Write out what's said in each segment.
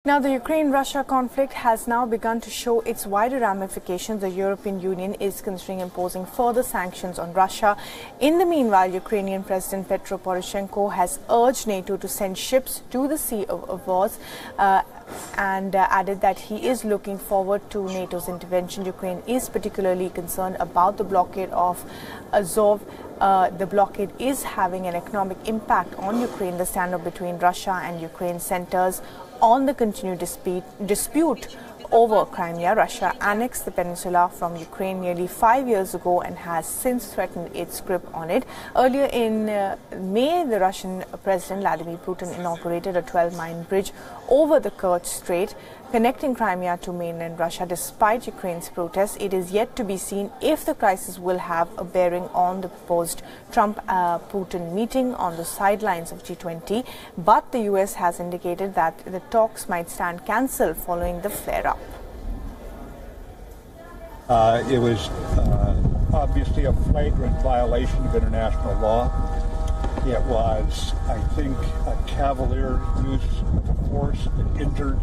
Now, the Ukraine-Russia conflict has now begun to show its wider ramifications. The European Union is considering imposing further sanctions on Russia. In the meanwhile, Ukrainian President Petro Poroshenko has urged NATO to send ships to the Sea of Azov and added that he is looking forward to NATO's intervention. Ukraine is particularly concerned about the blockade of Azov. The blockade is having an economic impact on Ukraine. The standoff between Russia and Ukraine centers on the continued dispute over Crimea. Russia annexed the peninsula from Ukraine nearly 5 years ago and has since threatened its grip on it. Earlier in May, the Russian President Vladimir Putin inaugurated a 12-mile bridge over the Kerch Strait, connecting Crimea to mainland Russia. Despite Ukraine's protests, it is yet to be seen if the crisis will have a bearing on the proposed Trump-Putin meeting on the sidelines of G20. But the US has indicated that the talks might stand cancelled following the flare-up. It was obviously a flagrant violation of international law. It was, I think, a cavalier use of force that injured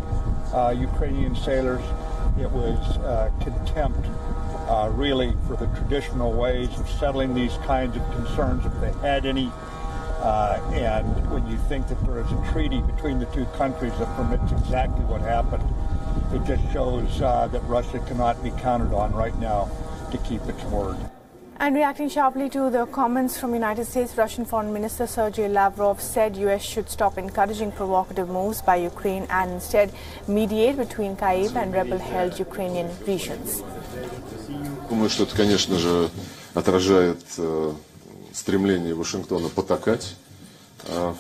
Ukrainian sailors. It was contempt, really, for the traditional ways of settling these kinds of concerns, if they had any. And when you think that there is a treaty between the two countries that permits exactly what happened, it just shows that Russia cannot be counted on right now to keep its word. And reacting sharply to the comments from United States, Russian Foreign Minister Sergei Lavrov said US should stop encouraging provocative moves by Ukraine and instead mediate between Kyiv and rebel-held Ukrainian regions. Думаю, что это, конечно же, отражает стремление Вашингтона потакать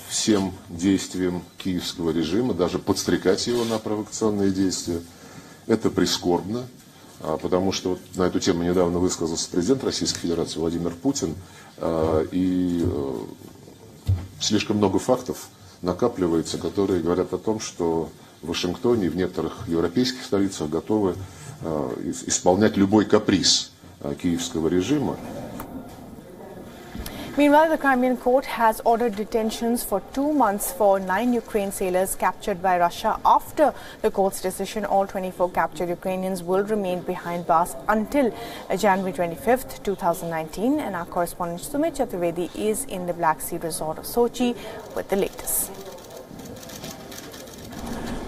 всем действиям киевского режима, даже подстрекать его на провокационные действия. Это прискорбно. Потому что вот на эту тему недавно высказался президент Российской Федерации Владимир Путин, и слишком много фактов накапливается, которые говорят о том, что в Вашингтоне и в некоторых европейских столицах готовы исполнять любой каприз киевского режима. Meanwhile, the Crimean court has ordered detentions for 2 months for 9 Ukraine sailors captured by Russia. After the court's decision, all 24 captured Ukrainians will remain behind bars until January 25th, 2019. And our correspondent Sumit Chaturvedi is in the Black Sea resort of Sochi with the latest.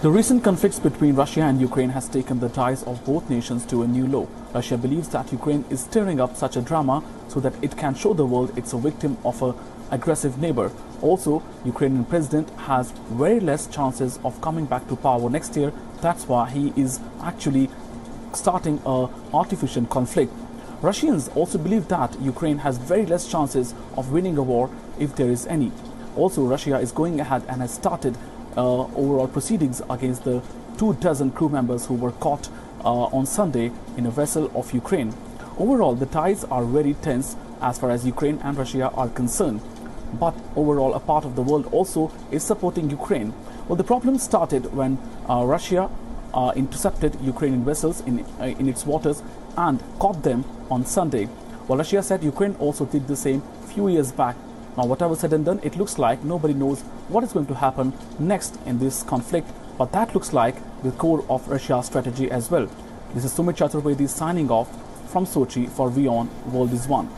The recent conflicts between Russia and Ukraine has taken the ties of both nations to a new low. Russia believes that Ukraine is stirring up such a drama so that it can show the world it's a victim of an aggressive neighbor. Also, Ukrainian President has very less chances of coming back to power next year. That's why he is actually starting an artificial conflict. Russians also believe that Ukraine has very less chances of winning a war if there is any. Also, Russia is going ahead and has started overall proceedings against the 24 crew members who were caught on Sunday in a vessel of Ukraine. Overall, the ties are very tense as far as Ukraine and Russia are concerned. But overall, a part of the world also is supporting Ukraine. Well, the problem started when Russia intercepted Ukrainian vessels in its waters and caught them on Sunday. Well, Russia said Ukraine also did the same few years back. Now, whatever said and done, it looks like nobody knows what is going to happen next in this conflict. But that looks like the core of Russia's strategy as well. This is Sumit Chaturvedi signing off from Sochi for Wion World is One.